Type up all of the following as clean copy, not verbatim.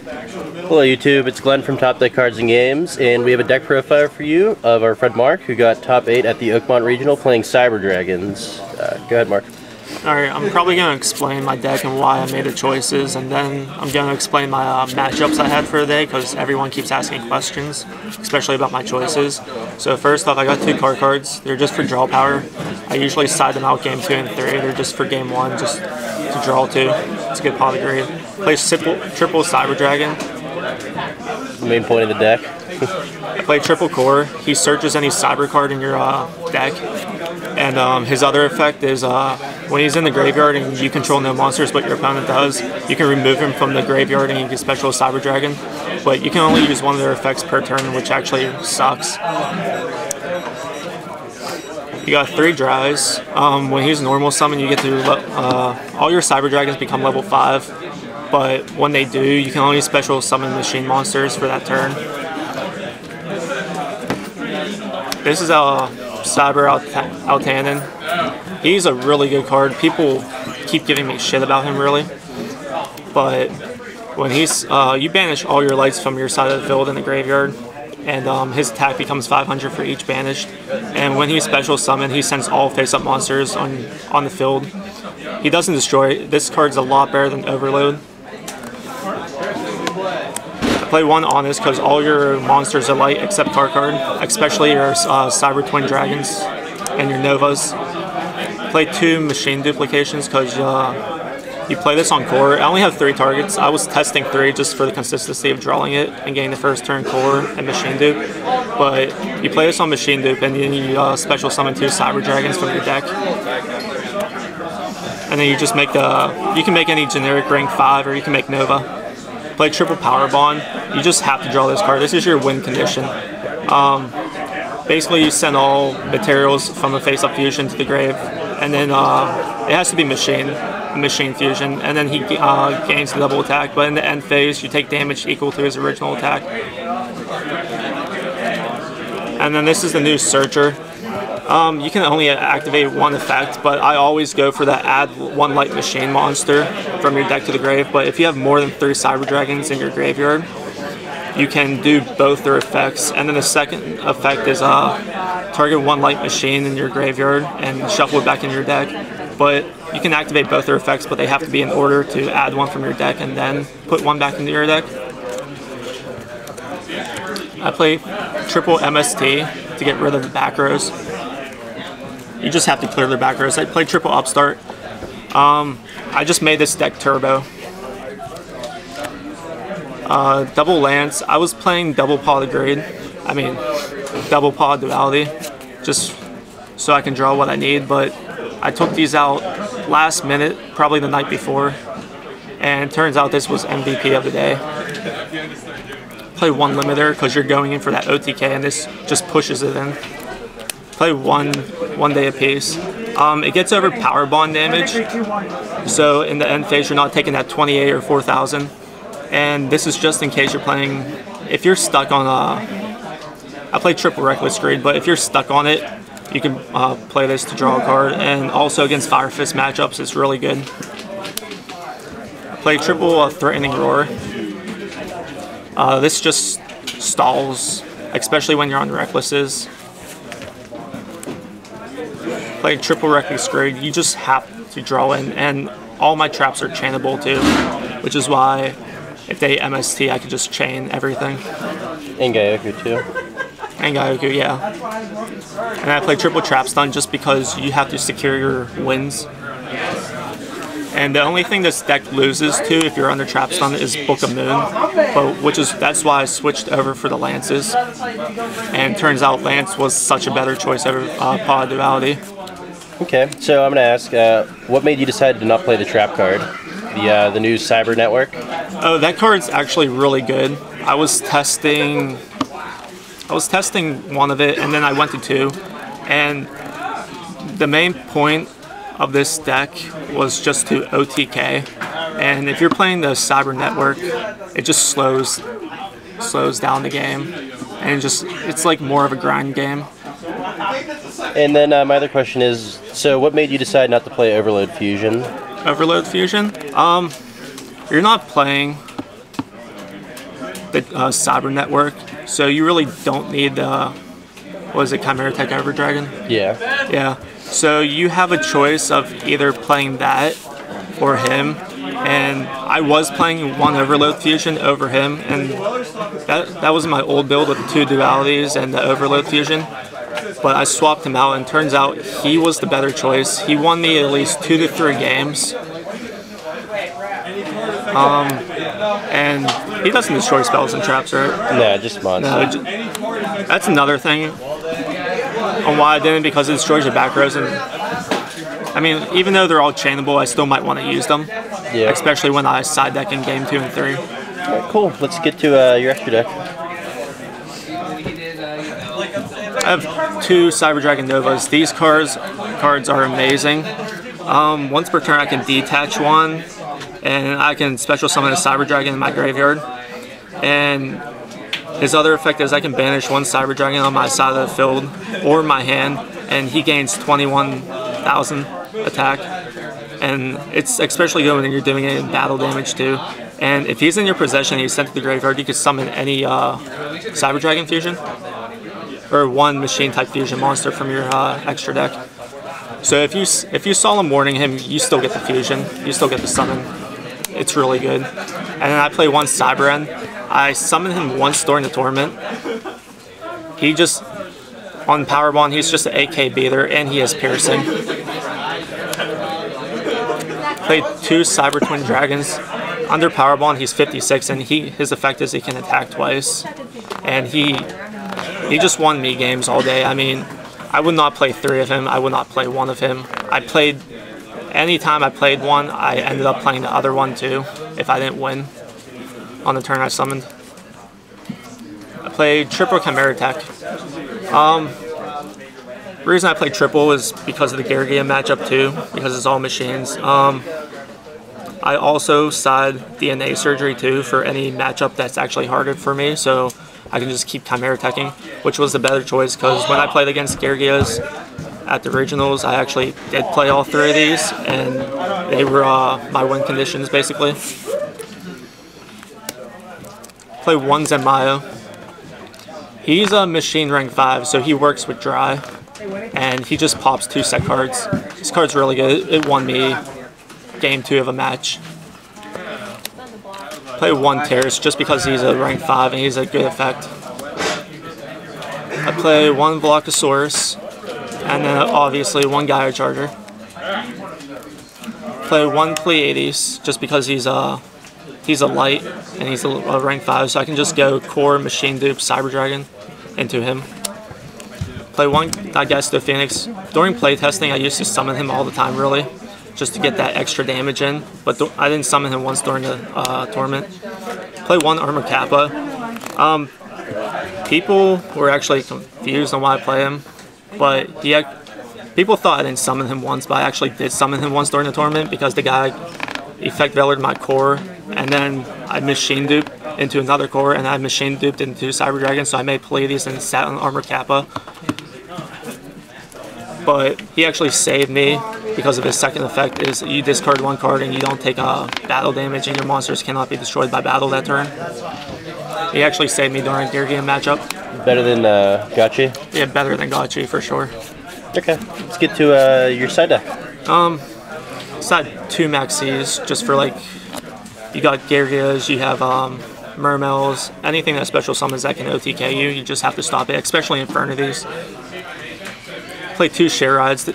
Hello YouTube, it's Glenn from Top Deck Cards and Games, and we have a deck profile for you of our friend Mark, who got top 8 at the Oakmont Regional playing Cyber Dragons. Go ahead, Mark. Alright, I'm probably going to explain my deck and why I made the choices, and then I'm going to explain my matchups I had for the day, because everyone keeps asking questions, especially about my choices. So first off, I got 2 card cards. They're just for draw power. I usually side them out game 2 and 3. They're just for game 1, just to draw 2. It's a good pot of grade. Play triple Cyber Dragon. The main point of the deck. Play triple core. He searches any cyber card in your deck, and his other effect is when he's in the graveyard and you control no monsters but your opponent does, you can remove him from the graveyard and you can special Cyber Dragon, but you can only use one of their effects per turn, which actually sucks. You got 3 dries. When he's normal summon, you get to all your Cyber Dragons become level 5. But when they do, you can only special summon machine monsters for that turn. This is Cyber Altanen. He's a really good card. People keep giving me shit about him, really. But when he's, you banish all your lights from your side of the field in the graveyard, and his attack becomes 500 for each banished. And when he's special summoned, he sends all face-up monsters on the field. He doesn't destroy. This card's a lot better than Overload. Play 1 Honest because all your monsters are light except card, especially your Cyber Twin Dragons and your Novas. Play 2 Machine Duplications because you play this on core. I only have 3 targets. I was testing 3 just for the consistency of drawing it and getting the first turn core and Machine Dupe. But you play this on Machine Dupe and then you special summon 2 Cyber Dragons from your deck. And then you just make you can make any generic rank 5 or you can make Nova. Play triple Power Bond. You just have to draw this card. This is your win condition. Basically, you send all materials from a face-up fusion to the grave, and then it has to be machine fusion, and then he gains the double attack. But in the end phase, you take damage equal to his original attack. And then this is the new Searcher. You can only activate 1 effect, but I always go for that add 1 light machine monster from your deck to the grave. But if you have more than 3 Cyber Dragons in your graveyard, you can do both their effects. And then the second effect is target 1 light machine in your graveyard and shuffle it back in your deck. But you can activate both their effects, but they have to be in order to add 1 from your deck and then put 1 back into your deck. I play triple MST to get rid of the back rows. You just have to clear their back rows. I play triple Upstart. I just made this deck turbo. Double Lance. I was playing double paw degrade. I mean, double paw duality, just so I can draw what I need. But I took these out last minute, probably the night before, and it turns out this was MVP of the day. Play 1 limiter because you're going in for that OTK, and this just pushes it in. Play one day apiece. It gets over Power Bond damage, so in the end phase you're not taking that 28 or 4,000. And this is just in case you're playing, if you're stuck on I play triple Reckless Greed, but if you're stuck on it, you can play this to draw a card, and also against Fire Fist matchups it's really good. Play triple Threatening Roar. This just stalls, especially when you're on Recklesses. Play triple Reckless Greed. You just have to draw in, and all my traps are chainable too, which is why if they MST, I could just chain everything. And Gaioku too. And Gaioku, yeah. And I play triple Trap Stun just because you have to secure your wins. And the only thing this deck loses to if you're under Trap Stun is Book of Moon, but that's why I switched over for the Lances. And turns out Lance was such a better choice over Paw Duality. Okay, so I'm gonna ask, what made you decide to not play the trap card, the new Cyber Network? Oh, that card's actually really good. I was testing 1 of it, and then I went to 2, and the main point of this deck was just to OTK, and if you're playing the Cyber Network, it just slows down the game, and it's like more of a grind game. And then my other question is, so what made you decide not to play Overload Fusion? Overload Fusion? You're not playing the Cyber Network, so you really don't need the, what is it, Chimera Tech Overdragon? Yeah. Yeah. So you have a choice of either playing that or him, and I was playing one Overload Fusion over him, and that was my old build with the 2 dualities and the Overload Fusion. But I swapped him out, and turns out he was the better choice. He won me at least 2 to 3 games. And he doesn't destroy spells and traps, right? Nah, just monsters. No, that's another thing on why I didn't, because it destroys your back rows. And I mean, even though they're all chainable, I still might want to use them. Yeah. Especially when I side deck in game 2 and 3. Alright, cool. Let's get to your extra deck. I have 2 Cyber Dragon Novas. These cards are amazing. Once per turn, I can detach one, and I can special summon a Cyber Dragon in my graveyard. And his other effect is I can banish 1 Cyber Dragon on my side of the field or my hand, and he gains 21,000 attack. And it's especially good when you're doing it in battle damage too. And if he's in your possession and he's sent to the graveyard, you can summon any Cyber Dragon fusion or 1 machine type fusion monster from your extra deck. So if you Solemn Warning him, you still get the fusion, you still get the summon. It's really good. And then I play 1 Cyber End. I summon him once during the tournament. He just, on Power Bond, he's just an AK beater, and he has piercing. Played 2 Cyber Twin Dragons. Under Power Bond, he's 56, and his effect is he can attack twice. And he just won me games all day. I mean, I would not play 3 of him. I would not play 1 of him. Anytime I played one, I ended up playing the other one too, if I didn't win on the turn I summoned. I played triple Chimera Tech. The reason I played triple is because of the Gargia matchup too, because it's all machines. I also side DNA Surgery too for any matchup that's actually harder for me, so I can just keep Chimera Teching, which was the better choice, because when I played against Gargias at the regionals, I actually did play all 3 of these, and they were my win conditions basically. Play 1 Zenmayo. He's a machine rank 5, so he works with dry, and he just pops 2 set cards. This card's really good. It won me game 2 of a match. Play 1 Terrace just because he's a rank 5 and he's a good effect. I play 1 Velociraptor, and then obviously 1 Gaia Charger. Play 1 Pleiades just because he's a light and he's a rank 5, so I can just go core machine dupe Cyber Dragon into him. Play 1 Digesto Phoenix. During playtesting, I used to summon him all the time, really, just to get that extra damage in, but I didn't summon him once during the tournament. Play 1 Armor Kappa. People were actually confused on why I play him, but people thought I didn't summon him once, but I actually did summon him once during the tournament because the guy effect valored my core, and then I machine duped into another core, and I machine duped into Cyber Dragon, so I made Pleiades and sat on Armor Kappa. But he actually saved me because of his second effect is you discard 1 card and you don't take battle damage, and your monsters cannot be destroyed by battle that turn. He actually saved me during a gear game matchup. Better than Gotchi? Yeah, better than Gotchi for sure. Okay, let's get to your side deck. Side 2 Maxis, just for like, you got Gargias, you have Mermels, anything that special summons that can OTK you, you just have to stop it, especially Infernities. Play 2 Share Rides.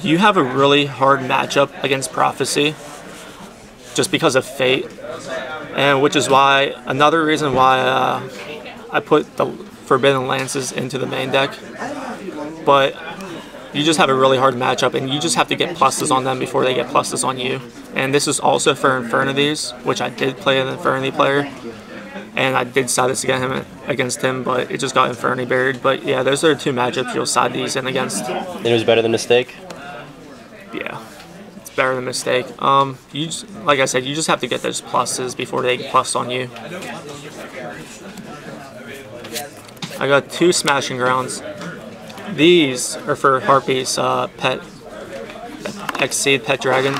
You have a really hard matchup against Prophecy, just because of Fate, and which is why, another reason why I put the Forbidden Lances into the main deck. But you just have a really hard matchup, and you just have to get pluses on them before they get pluses on you. And this is also for Infernities, which I did play an Infernity player, and I did side this against him, but it just got Infernity buried. But yeah, those are 2 matchups you'll side these in against. And it was better than Mistake? Yeah, it's better than Mistake. Like I said, you just have to get those pluses before they get plus on you. I got 2 Smashing Grounds. These are for Harpy's pet, Exceed Pet Dragon.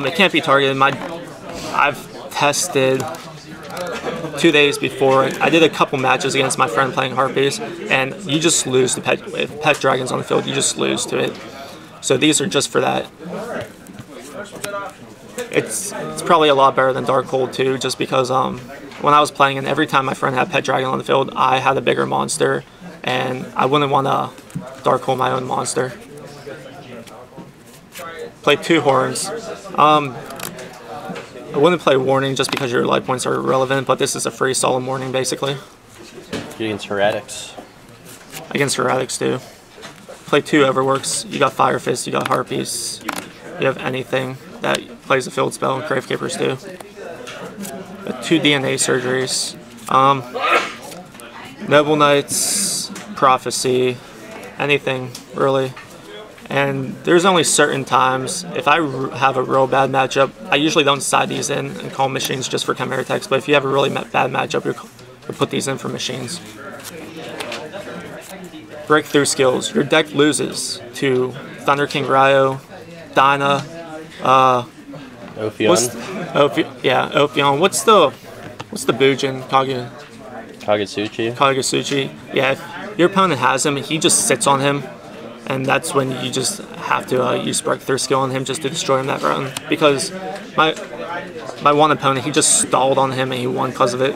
It can't be targeted. I've tested 2 days before, I did a couple matches against my friend playing Harpies, and you just lose to pet dragons on the field. You just lose to it. So these are just for that. It's probably a lot better than Dark Hold too, just because when I was playing, and every time my friend had pet dragon on the field, I had a bigger monster, and I wouldn't want to Dark Hold my own monster. Played 2 horns. I wouldn't play Warning just because your life points are irrelevant, but this is a free solemn warning basically. Against Heretics. Against Heretics too. Play 2 Overworks. You got Fire Fist, you got Harpies, you have anything that plays a field spell, and Gravekeepers too. 2 DNA surgeries. Noble Knights, Prophecy, anything really. And there's only certain times, if I have a real bad matchup, I usually don't side these in and call machines just for Chimera Techs, but if you have a really bad matchup, you put these in for machines. Breakthrough skills. Your deck loses to Thunder King Ryo, Dinah, Ophion. Ophion. What's the Bujin? Kagetsuchi. Yeah, if your opponent has him, he just sits on him, and that's when you just have to use Breakthrough skill on him just to destroy him that round. Because my one opponent, he just stalled on him and he won because of it.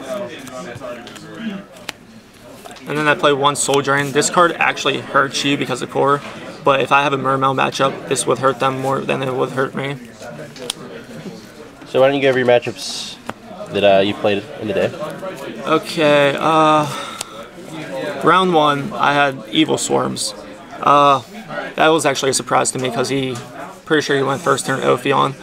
And then I play 1 Soul Drain. This card actually hurts you because of core, but if I have a Mermail matchup, this would hurt them more than it would hurt me. So why don't you go over your matchups that you played in the day? Okay, round 1, I had Evil Swarms. That was actually a surprise to me because pretty sure he went first turn Ophion.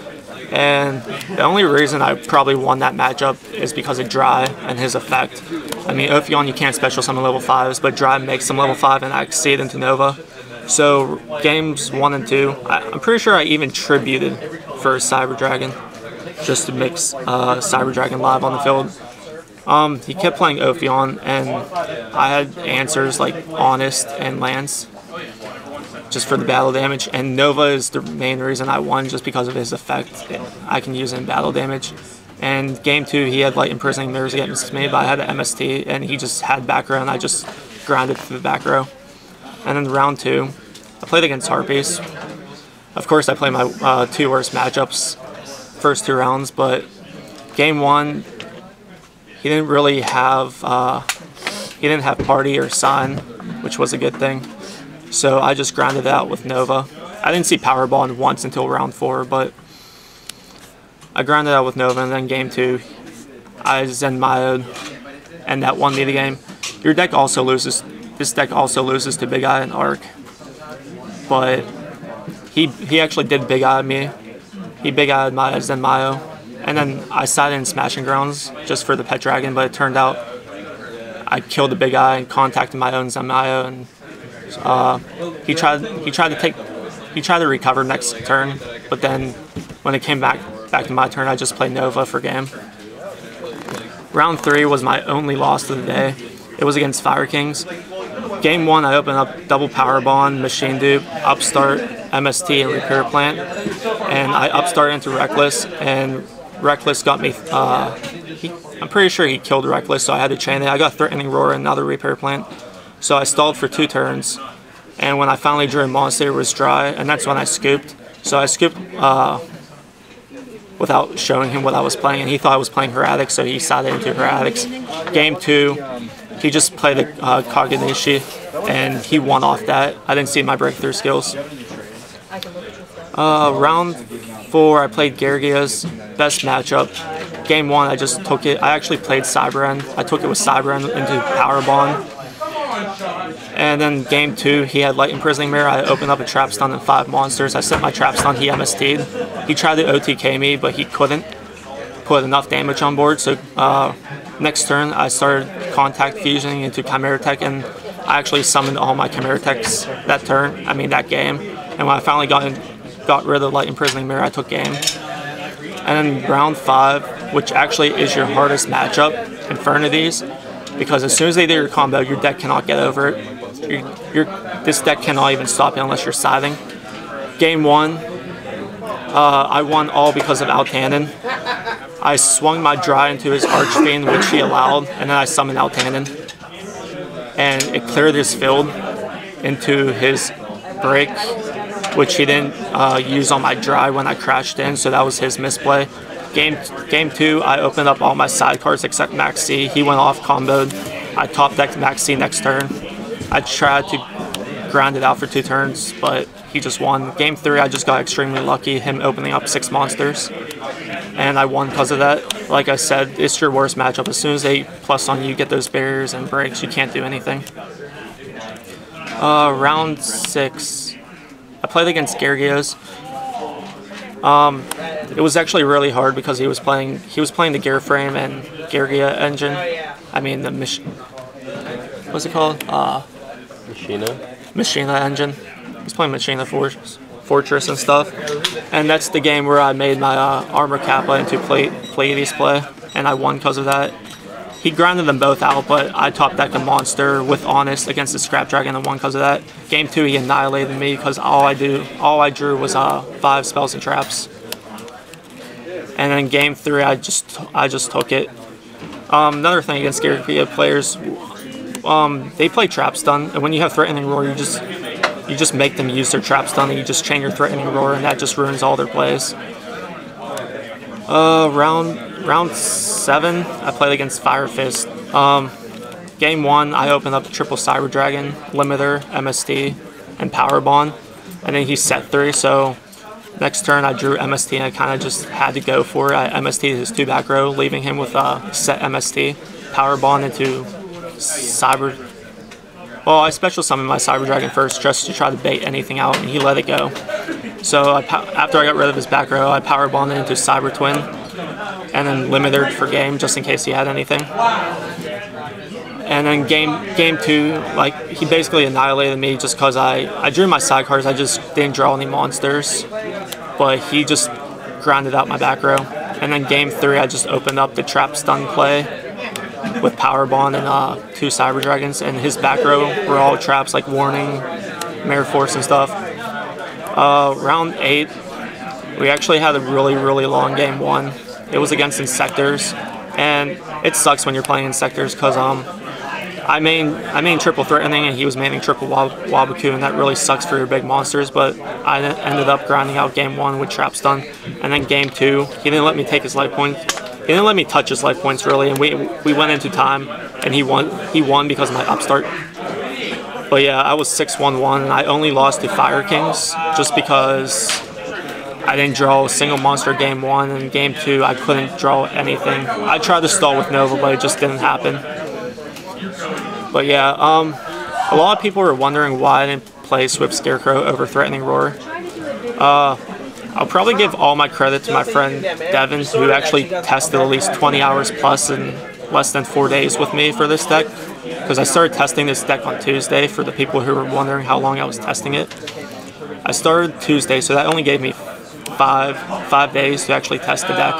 And the only reason I probably won that matchup is because of Dry and his effect. I mean, Ophion, you can't special summon level 5s, but Dry makes them level 5 and I see it into Nova. So games 1 and 2, I'm pretty sure I even tributed for Cyber Dragon just to mix Cyber Dragon live on the field. He kept playing Ophion, and I had answers like Honest and Lance just for the battle damage, and Nova is the main reason I won just because of his effect. I can use it in battle damage. And game 2, he had Light Imprisoning Mirrors against me, but I had an MST, and he just had back row, and I just grounded through the back row. And then round 2, I played against Harpies. Of course, I played my 2 worst matchups first 2 rounds, but game 1, he didn't really have Party or Sign, which was a good thing. So I just grounded out with Nova. I didn't see Powerball once until round 4, but I grounded out with Nova, and then game 2, I Zen Myo'd, and that won me the game. Your deck also loses. This deck also loses to Big Eye and Arc, but he actually did Big Eye me. He Big Eyed my Zen Myo, and then I sided in Smashing Grounds just for the Pet Dragon, but it turned out I killed the Big Eye and contacted my own Zen Myo, and he tried to recover next turn, but then when it came back to my turn, I just played Nova for game. Round 3 was my only loss of the day. It was against Fire Kings. Game 1, I opened up double Power Bond, Machine Dupe, Upstart, MST, and Repair Plant, and I Upstart into Reckless, and Reckless got me. I'm pretty sure he killed Reckless, so I had to chain it. I got Threatening Roar and another Repair Plant. So I stalled for 2 turns, and when I finally drew a monster, it was Dry, and that's when I scooped. So I scooped without showing him what I was playing, and he thought I was playing Heretics, so he sided into Heretics. Game 2, he just played the Kagenishi, and he won off that. I didn't see my breakthrough skills. Round 4, I played Gargia's best matchup. Game 1, I just took it. I actually played Cyber-End. I took it with Cyber-End into Power Bond. And then game 2, he had Light Imprisoning Mirror. I opened up a Trap Stun and 5 monsters. I set my Trap Stun, he MST'd. He tried to OTK me, but he couldn't put enough damage on board. So next turn, I started Contact Fusioning into Chimera Tech, and I actually summoned all my Chimera Techs that game. And when I finally got rid of Light Imprisoning Mirror, I took game. And then round 5, which actually is your hardest matchup, Infernities, because as soon as they do your combo, your deck cannot get over it. This deck cannot even stop it unless you're siding. Game 1, I won all because of Altanen. I swung my dry into his Archfiend, which he allowed, and then I summoned out Tannen. And it cleared his field into his break, which he didn't use on my dry when I crashed in, so that was his misplay. Game 2, I opened up all my side cards except Max C. He went off comboed. I top decked Max C next turn. I tried to grind it out for 2 turns, but he just won. Game 3, I just got extremely lucky, him opening up 6 monsters. And I won because of that. Like I said, it's your worst matchup. As soon as they plus on you, get those barriers and breaks, you can't do anything. Round 6. I played against Gergios. It was actually really hard because he was playing the Gear Frame and Gergia engine. I mean the what's it called? Machina engine. He's playing Machina Fortress and stuff. And that's the game where I made my Armor Kappa into Pleiades play, and I won because of that. He grinded them both out, but I top decked a monster with Honest against the Scrap Dragon and won because of that. Game 2, he annihilated me because all I drew was 5 spells and traps. And then Game 3, I just took it. Another thing against Gergia players, they play Trap Stun, and when you have Threatening Roar, you just make them use their Trap Stun, and you just chain your Threatening Roar, and that just ruins all their plays. Round 7, I played against Fire Fist. Game 1, I opened up triple Cyber Dragon, Limiter, MST, and Power Bond, and then he set 3. So next turn, I drew MST, and I kind of just had to go for it. I MST'd his 2 back row, leaving him with set MST, Power Bond into Cyber. Well, I special summoned my Cyber Dragon first just to try to bait anything out, and he let it go. So after I got rid of his back row, I Power Bonded into Cyber Twin, and then Limitered for game just in case he had anything. And then game 2, like, he basically annihilated me just because I drew my side cards. I just didn't draw any monsters, but he just grounded out my back row. And then game 3, I just opened up the Trap Stun play with Power Bond and 2 Cyber Dragons, and his back row were all traps like Warning, Mare Force, and stuff. Round 8, we actually had a really long game 1. It was against Insectors, and it sucks when you're playing Insectors because I main triple Threatening and he was maining triple Wabaku, and that really sucks for your big monsters, but I ended up grinding out game 1 with Trap Stun. And then game 2, he didn't let me take his life points. He didn't let me touch his life points really, and we went into time, and he won because of my upstart. But yeah, I was 6-1-1, and I only lost to Fire Kings just because I didn't draw a single monster game 1, and game 2 I couldn't draw anything. I tried to stall with Nova, but it just didn't happen. But yeah, a lot of people were wondering why I didn't play Swift Scarecrow over Threatening Roar. I'll probably give all my credit to my friend Devin, who actually tested at least 20 hours plus in less than 4 days with me for this deck. Because I started testing this deck on Tuesday, for the people who were wondering how long I was testing it. I started Tuesday, so that only gave me five days to actually test the deck.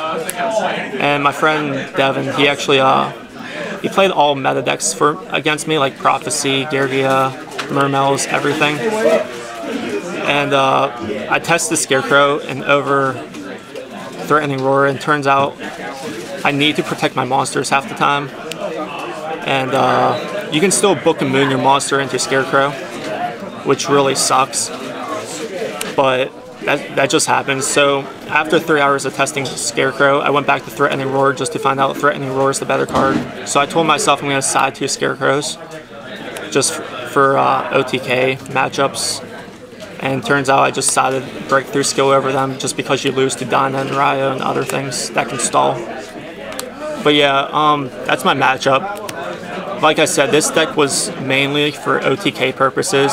And my friend Devin, he actually he played all meta decks against me, like Prophecy, Gergia, Mermels, everything. And I tested Scarecrow and over Threatening Roar, and turns out I need to protect my monsters half the time. And you can still book and moon your monster into Scarecrow, which really sucks. But that just happens. So after 3 hours of testing Scarecrow, I went back to Threatening Roar just to find out Threatening Roar is the better card. So I told myself I'm going to side 2 Scarecrows just for OTK matchups. And turns out I just sided Breakthrough Skill over them just because you lose to Dinah and Ryo and other things that can stall. But yeah, that's my matchup. Like I said, this deck was mainly for OTK purposes.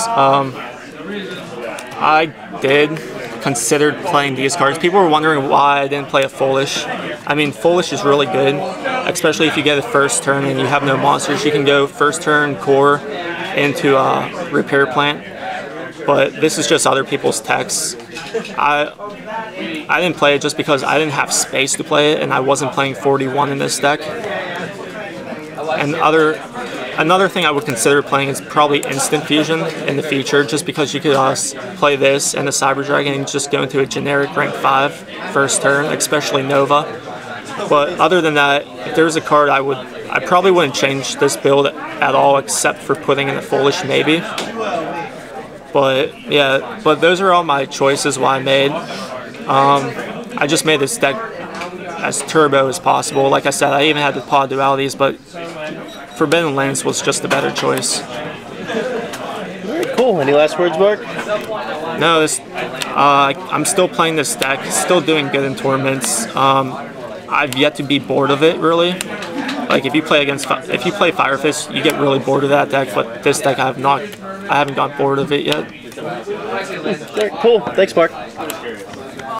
I did consider playing these cards. People were wondering why I didn't play a Foolish. I mean, Foolish is really good, especially if you get a first turn and you have no monsters. You can go first turn Core into Repair Plant. But this is just other people's techs. I didn't play it just because I didn't have space to play it, and I wasn't playing 41 in this deck. And another thing I would consider playing is probably Instant Fusion in the future, just because you could play this and the Cyber Dragon and just go into a generic rank 5 first turn, especially Nova. But other than that, if there's a card, I probably wouldn't change this build at all, except for putting in a Foolish maybe. But yeah, but those are all my choices what I made. I just made this deck as turbo as possible. Like I said, I even had the pod dualities, but Forbidden Lands was just a better choice. Very cool. Any last words, Mark? No, I'm still playing this deck, still doing good in tournaments. I've yet to be bored of it, really. Like if you play Fire Fist, you get really bored of that deck, but this deck I haven't gotten bored of it yet. Very cool. Thanks, Mark.